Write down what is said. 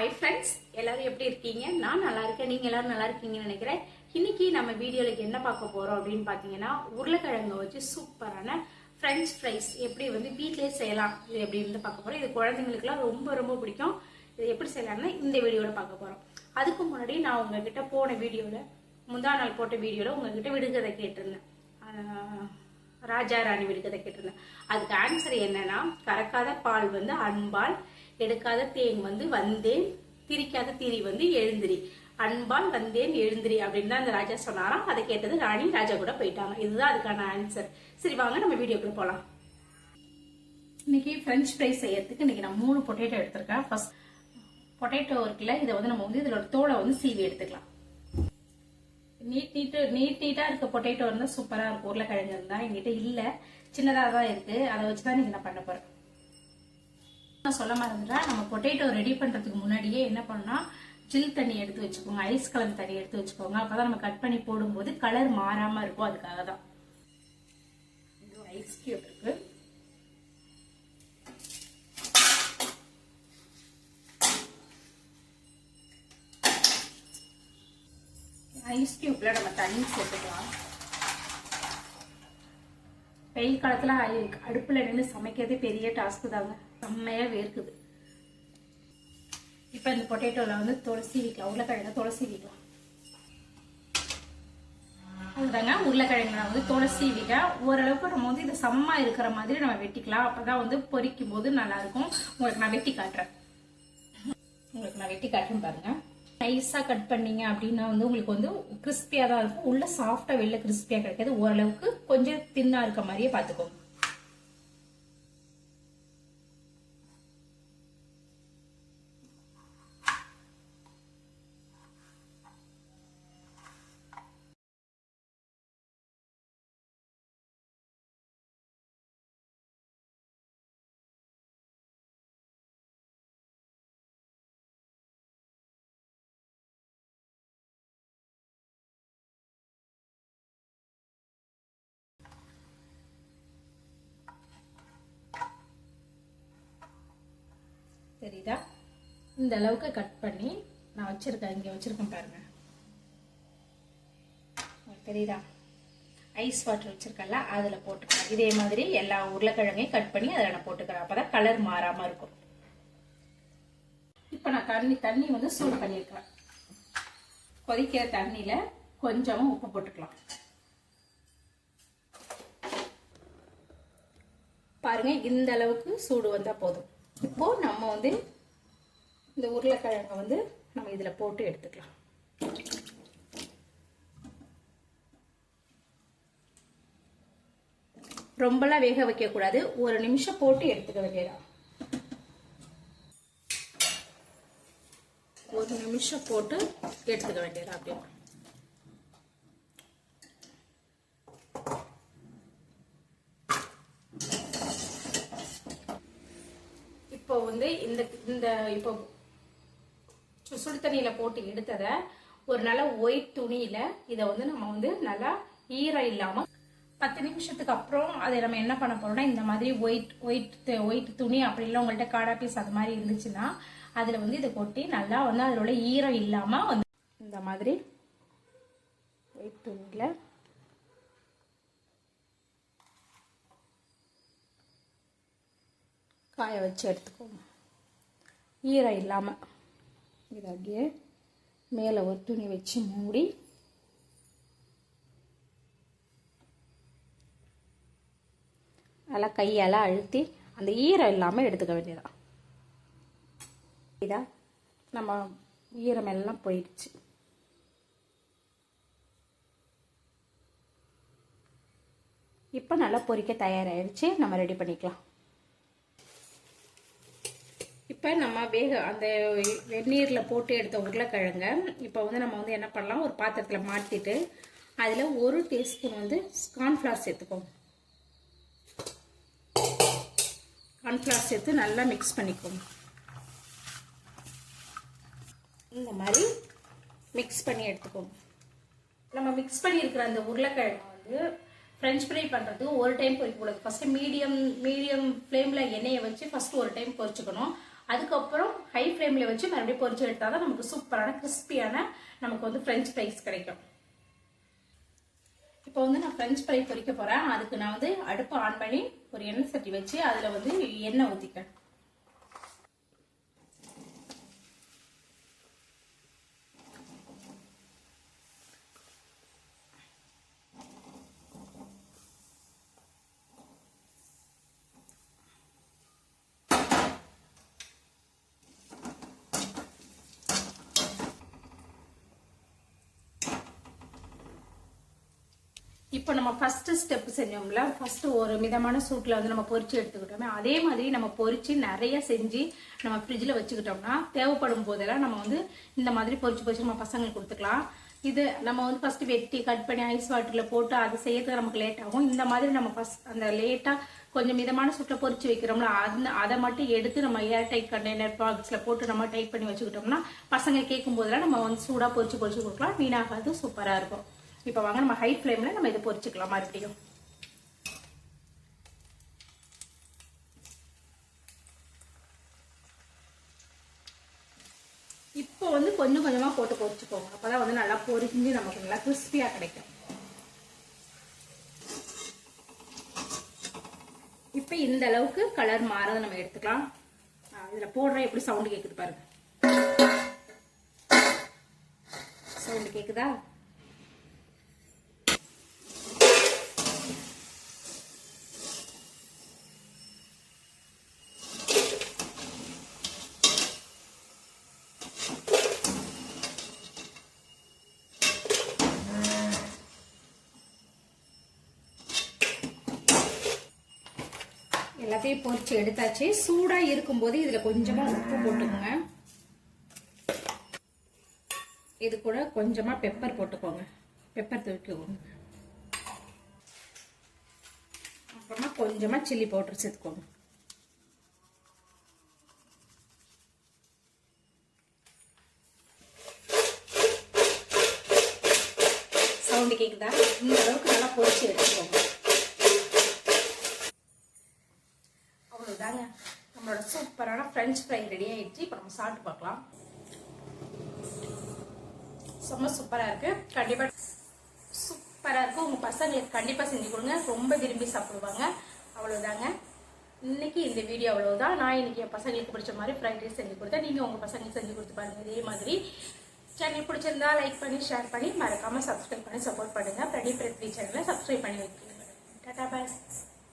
Hi friends, எல்லாரும் எப்படி இருக்கீங்க? நான் நல்லா இருக்கேன். நீங்க எல்லாரும் நல்லா இருக்கீங்கன்னு நினைக்கிறேன். இன்னைக்கு நம்ம வீடியோல என்ன பார்க்க போறோம் அப்படின்னு பாத்தீங்கன்னா, உருளைக்கிழங்கு வச்சு சூப்பரான ஃப்ரெஞ்ச் ஃப்ரைஸ் எப்படி வீட்டிலேயே செய்யலாம் இது எப்படின்னு பார்க்க போறோம். இது குழந்தைங்களுக்குலாம் ரொம்ப ரொம்ப பிடிக்கும். இது எப்படி செய்யலாம்னு இந்த வீடியோல பார்க்க போறோம். அதுக்கு முன்னாடி நான் உங்ககிட்ட போன வீடியோல முந்தா நாள் போட்ட வீடியோல உங்ககிட்ட விடுகதை கேட்டிருந்தேன். ராஜா ராணி விடுகதை கேட்டிருந்தேன். அதுக்கு ஆன்சர் என்னன்னா, கறக்காத பால் அன்பால், எடுக்காத தேன் வந்தேன், திரிக்காத திரி எழுந்திரி, அன்பால் வந்தேன் எழுந்திரி அப்படின்னு தான் அந்த ராஜா சொன்னாராம். அதை கேட்டது ராணி ராஜா கூட போயிட்டாங்க. இதுதான் அதுக்கான ஆன்சர். சரி, வாங்க நம்ம வீடியோக்குள்ள போலாம். இன்னைக்கு ஃப்ரெஞ்ச் ஃப்ரை செய்யறதுக்கு இன்னைக்கு நான் 3 பொட்டேட்டோ எடுத்திருக்கேன். ஃபர்ஸ்ட் பொட்டேட்டோ இருக்குல்ல, இதை நம்ம இதோட தோலை சீவி எடுத்துக்கலாம். நீட்டா இருக்க பொட்டேட்டோ இருந்தா சூப்பரா இருக்கும். உருளைக்கிழங்கு இருந்தா என்கிட்ட இல்ல, சின்னதா தான் இருக்கு. அதை வச்சுதான் நீங்க நான் பண்ண போறேன். நான் சொல்ல மறந்துட்டேன், நம்ம பொட்டேட்டோ ரெடி பண்றதுக்கு முன்னாடியே என்ன பண்ணா, ஜில் தண்ணி எடுத்து வச்சுக்கோங்க, ஐஸ் கலந்த தண்ணி எடுத்து வச்சுக்கோங்க. அப்பதான் நம்ம கட் பண்ணி போடும்போது கலர் மாறாம இருக்கும். அதுக்காக தான். ஐஸ் கியூப் இருக்கு, ஐஸ் கியூப்ல நம்ம தண்ணி சேர்த்துக்கலாம். வெயில் காலத்துல அடுப்புல நின்று சமைக்கிறதே பெரிய டாஸ்க் தாங்க, செம்மையா வேர்க்குது. இப்ப இந்த பொட்டேட்டோல துளசி வைக்கலாம், உருளைக்கிழங்க துளசி வைக்கலாம். அதுதாங்க, உருளைக்கிழங்கு துளசி வைக்க ஓரளவுக்கு நம்ம இதை சம்மா இருக்கிற மாதிரி நம்ம வெட்டிக்கலாம். அப்பதான் பொரிக்கும் போது நல்லா இருக்கும். உங்களுக்கு நான் வெட்டி காட்டுறேன் பாருங்க. நைஸா கட் பண்ணீங்க அப்படின்னா உங்களுக்கு கிறிஸ்பியா தான் இருக்கும். உள்ள சாஃப்டா வெளில கிறிஸ்பியா கிடைக்காது. ஓரளவுக்கு கொஞ்சம் தின்னா இருக்க மாதிரியே பாத்துக்கோங்க. தெரியுதா? இந்த அளவுக்கு கட் பண்ணி நான் இங்க வச்சிருக்கேன் பாருங்க. தெரியுதா? ஐஸ் வாட்டர் வச்சிருக்கல, அதுல போட்டுக்கலாம். இதே மாதிரி எல்லா உருளைக்கிழங்கையும் கட் பண்ணி அதில் நான் போட்டுக்கிறேன். அப்பதான் கலர் மாறாம இருக்கும். இப்ப நான் தண்ணி சூடு பண்ணிருக்கிறேன். கொதிக்கிற தண்ணியில கொஞ்சமா உப்பு போட்டுக்கலாம். பாருங்க, இந்த அளவுக்கு சூடு வந்தா போதும். இப்போ நம்ம இந்த உருளைக்கிழங்க நம்ம இதுல போட்டு எடுத்துக்கலாம். ரொம்பலாம் வேக வைக்க கூடாது, 1 நிமிஷம் போட்டு எடுத்துக்க வேண்டியதான். 1 நிமிஷம் போட்டு எடுத்துக்க வேண்டியதான். அப்படியே இப்போ இப்போ சுடு தண்ணியில போட்டு எடுத்தத ஒரு நல்ல ஒயிட் துணியில இதை நம்ம நல்லா ஈரம் இல்லாம 10 நிமிஷத்துக்கு அப்புறம் அதை நம்ம என்ன பண்ண போறோம்னா, இந்த மாதிரி ஒயிட் துணி அப்படி இல்லை உங்கள்ட்ட காடா பீஸ் அது மாதிரி இருந்துச்சுன்னா அதுல இதை கொட்டி நல்லா அதோட ஈரம் இல்லாம இந்த மாதிரி ஒயிட் துணியில காய வச்சு எடுத்துக்கோங்க. ஈரம் இல்லாம இதை அப்படியே மேல ஒரு துணி வச்சு மூடி நல்லா கையால அழுத்தி அந்த ஈரம் இல்லாம எடுத்துக்க வேண்டியதான். இதா நம்ம ஈரம் எல்லாம் போயிடுச்சு. இப்ப நல்லா பொரிக்க தயாராகிடுச்சு. நம்ம ரெடி பண்ணிக்கலாம். இப்போ நம்ம அந்த வெந்நீரில் போட்டு எடுத்த உருளைக்கிழங்க இப்போ நம்ம என்ன பண்ணலாம், ஒரு பாத்திரத்தில் மாற்றிட்டு அதில் 1 டீஸ்பூன் கார்ன்ஃப்ளவர் சேர்த்துக்கோங்க. கார்ன்ஃப்ளவர் சேர்த்து நல்லா மிக்ஸ் பண்ணிக்கோங்க. இந்த மாதிரி மிக்ஸ் பண்ணி எடுத்துக்கோங்க. நம்ம மிக்ஸ் பண்ணியிருக்கிற அந்த உருளைக்கிழங்கு ஃப்ரெஞ்ச் ஃப்ரை பண்ணுறதுக்கு ஒரு டைம் பொரிக்கக்கூடாது. ஃபர்ஸ்ட் மீடியம் ஃப்ளேமில் எண்ணெயை வச்சு ஃபர்ஸ்ட் ஒரு டைம் பொரிச்சுக்கணும். அதுக்கப்புறம் ஹை ஹை ஃப்ளேமில் வச்சு மறுபடியும் பொரிச்சு எடுத்தால் தான் நமக்கு சூப்பரான கிறிஸ்பியான நமக்கு வந்து ஃப்ரெஞ்ச் ஃப்ரைஸ் கிடைக்கும். இப்போ வந்து நான் ஃப்ரெஞ்ச் ஃப்ரை பொரிக்க போகிறேன். அதுக்கு நான் வந்து அடுப்பை ஆன் பண்ணி ஒரு எண்ணெய் சட்டி வச்சு அதில் வந்து எண்ணெய் ஊற்றிக்கிறேன். இப்போ நம்ம ஃபர்ஸ்ட் ஸ்டெப் செஞ்சோம்ல, ஃபர்ஸ்ட் ஒரு மிதமான சூட்டில் வந்து நம்ம பொரிச்சு எடுத்துக்கிட்டோமே, அதே மாதிரி நம்ம பொரிச்சு நிறைய செஞ்சு நம்ம ஃப்ரிட்ஜில் வச்சுக்கிட்டோம்னா தேவைப்படும் போதெல்லாம் நம்ம வந்து இந்த மாதிரி பொரிச்சு நம்ம பசங்களுக்கு கொடுத்துக்கலாம். இது நம்ம வந்து ஃபர்ஸ்ட் வெட்டி கட் பண்ணி ஐஸ் வாட்டரில் போட்டு அது செய்யறதுக்கு நமக்கு லேட் ஆகும். இந்த மாதிரி நம்ம ஃபர்ஸ்ட் அந்த லேட்டாக கொஞ்சம் மிதமான சூட்டில் பொரிச்சு வைக்கிறோம்ல, அதை மட்டும் எடுத்து நம்ம ஏர் டைட் கண்டெய்னர் பாக்ஸில் போட்டு நம்ம டைட் பண்ணி வச்சுக்கிட்டோம்னா பசங்க கேட்கும் போதெல்லாம் நம்ம வந்து சூடாக பொரிச்சு கொடுக்கலாம். வீணாகாது, சூப்பராக இருக்கும். இப்போ வாங்க நம்ம ஹை ஃப்ளேமில் நம்ம இதை பொரிச்சுக்கலாம் மறுபடியும். இப்போ வந்து கொஞ்சம் கொஞ்சமாக போட்டு பொரிச்சுக்கோங்க. அப்போதான் வந்து நல்லா பொரிஞ்சு நமக்கு நல்லா கிறிஸ்பியாக கிடைக்கும். இப்போ இந்த அளவுக்கு கலர் மாறதை நம்ம எடுத்துக்கலாம். இதில் போடுற எப்படி சவுண்டு கேட்குது பாருங்க. சவுண்டு கேட்குதா? எல்லாத்தையும் பொரிச்சு எடுத்தாச்சு. சூடா இருக்கும்போது இதுல கொஞ்சமா உப்பு போட்டுக்கோங்க. இது கூட கொஞ்சமா பெப்பர் போட்டுக்கோங்க. பெப்பர் தூக்கிக்கோங்க. அப்புறமா கொஞ்சமா சில்லி பவுடர் சேர்த்துக்கோங்க. சவுண்டு கேக்குதா? இந்த அளவுக்கு நல்லா பொரிச்சு எடுத்துக்கோங்க. அவ்வளவுதாங்க, நம்மளோட சூப்பரான ஃப்ரெஞ்ச் ஃப்ரை ரெடி ஆயிடுச்சு. இப்போ நம்ம சாப்பிட்டு பார்க்கலாம். ரொம்ப சூப்பரா இருக்கு. கண்டிப்பா சூப்பரா இருக்கு. உங்க பசங்களுக்கு கண்டிப்பா செஞ்சு கொடுங்க, ரொம்ப விரும்பி சாப்பிடுவாங்க. அவ்வளவுதாங்க, இன்னைக்கு இந்த வீடியோ அவ்வளவுதான். நான் இன்னைக்கு என் பசங்களுக்கு பிடிச்ச மாதிரி ஃப்ரைட் ரைஸ் செஞ்சு கொடுத்தேன். நீங்க உங்க பசங்களுக்கு செஞ்சு கொடுத்து பாருங்க. இதே மாதிரி சேனல் பிடிச்சிருந்தா லைக் பண்ணி ஷேர் பண்ணி மறக்காம சப்ஸ்கிரைப் பண்ணி சப்போர்ட் பண்ணுங்க. பிரதீப் பிருத்வி சேனலை சப்ஸ்கிரைப் பண்ணி வைக்கிறேன். டாடா பாய்.